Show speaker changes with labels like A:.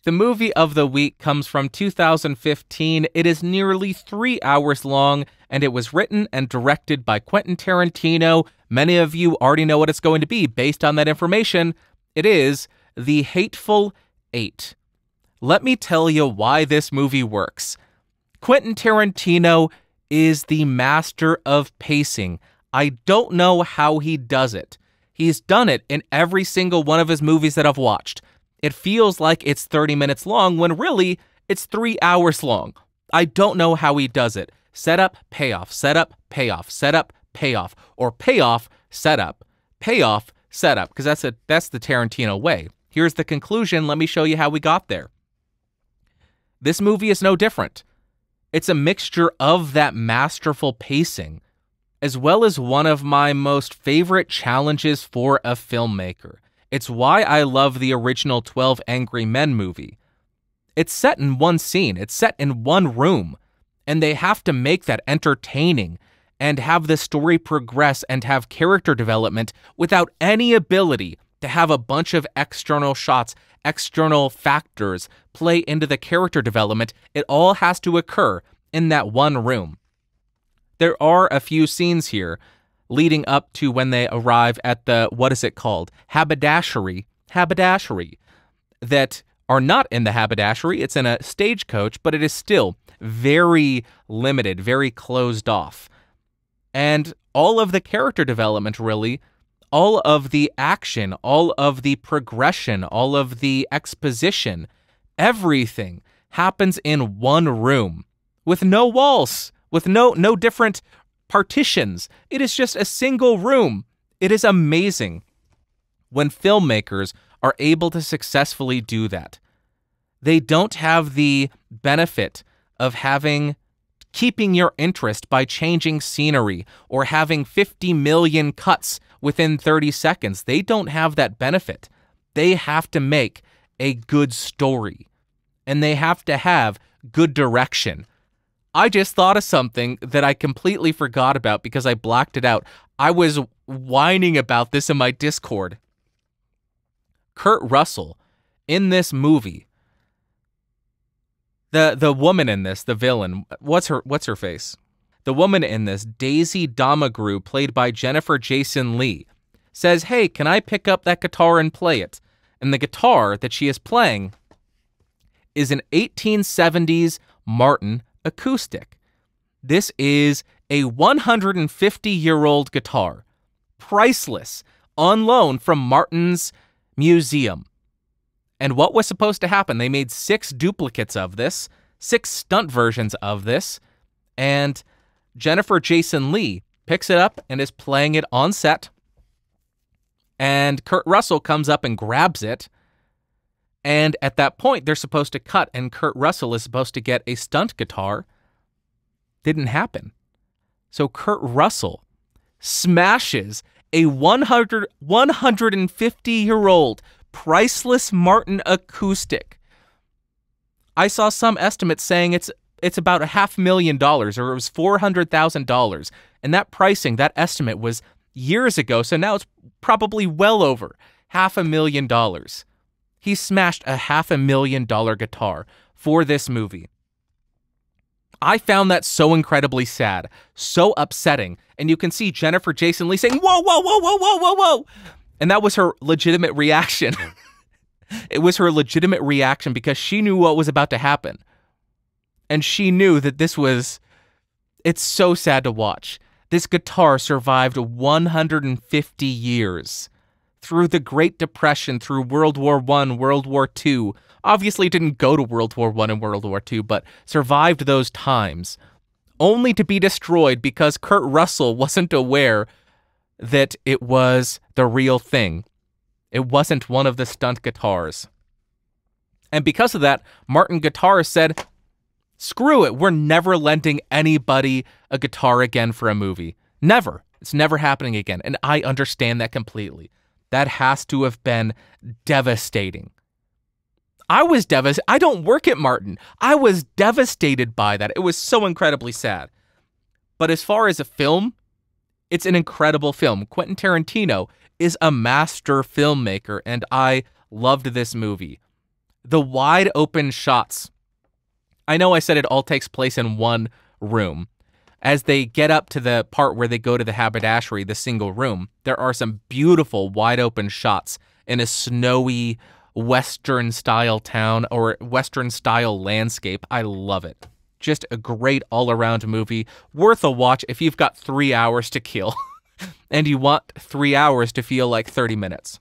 A: The movie of the week comes from 2015. It is nearly 3 hours long, and it was written and directed by Quentin Tarantino. Many of you already know what it's going to be based on that information. It is The Hateful Eight. Let me tell you why this movie works. Quentin Tarantino is the master of pacing. I don't know how he does it. He's done it in every single one of his movies that I've watched. It feels like it's 30 minutes long when really it's 3 hours long. I don't know how he does it. Setup, payoff, setup, payoff, setup, payoff, or payoff, setup, payoff, setup, because that's the Tarantino way. Here's the conclusion. Let me show you how we got there. This movie is no different. It's a mixture of that masterful pacing, as well as one of my most favorite challenges for a filmmaker. It's why I love the original 12 Angry Men movie. It's set in one scene, it's set in one room, and they have to make that entertaining and have the story progress and have character development without any ability to have a bunch of external shots, external factors play into the character development. It all has to occur in that one room. There are a few scenes here leading up to when they arrive at the, what is it called? Haberdashery, that are not in the haberdashery. It's in a stagecoach, but it is still very limited, very closed off. And all of the character development, really, all of the action, all of the progression, all of the exposition, everything happens in one room with no walls, with no different partitions. It is just a single room. It is amazing when filmmakers are able to successfully do that. They don't have the benefit of keeping your interest by changing scenery or having 50 million cuts within 30 seconds. They don't have that benefit. They have to make a good story, and they have to have good direction. I just thought of something that I completely forgot about because I blacked it out. I was whining about this in my Discord. Kurt Russell, in this movie, the woman in this, the villain, what's her face? The woman in this, Daisy Damagru, played by Jennifer Jason Leigh, says, "Hey, can I pick up that guitar and play it?" And the guitar that she is playing is an 1870s Martin acoustic. This is a 150-year-old guitar, priceless, on loan from Martin's museum. And what was supposed to happen? They made 6 duplicates of this, 6 stunt versions of this, and Jennifer Jason Leigh picks it up and is playing it on set, and Kurt Russell comes up and grabs it. And at that point, they're supposed to cut, and Kurt Russell is supposed to get a stunt guitar. Didn't happen. So Kurt Russell smashes a 150-year-old priceless Martin acoustic. I saw some estimates saying it's about $500,000, or it was $400,000. And that pricing, that estimate was years ago, so now it's probably well over $500,000. He smashed a $500,000 guitar for this movie. I found that so incredibly sad, so upsetting. And you can see Jennifer Jason Leigh saying, "Whoa, whoa, whoa, whoa, whoa, whoa, whoa." And that was her legitimate reaction. It was her legitimate reaction because she knew what was about to happen. And she knew that it's so sad to watch. This guitar survived 150 years. Through the Great Depression, through World War I, World War II, obviously didn't go to World War I and World War II, but survived those times, only to be destroyed because Kurt Russell wasn't aware that it was the real thing. It wasn't one of the stunt guitars. And because of that, Martin Guitars said, "Screw it, we're never lending anybody a guitar again for a movie. Never. It's never happening again." And I understand that completely. That has to have been devastating. I was devastated. I don't work at Martin. I was devastated by that. It was so incredibly sad. But as far as a film, it's an incredible film. Quentin Tarantino is a master filmmaker, and I loved this movie. The wide open shots. I know I said it all takes place in one room. As they get up to the part where they go to the haberdashery, the single room, there are some beautiful wide open shots in a snowy Western style town or Western style landscape. I love it. Just a great all around movie. Worth a watch if you've got 3 hours to kill and you want 3 hours to feel like 30 minutes.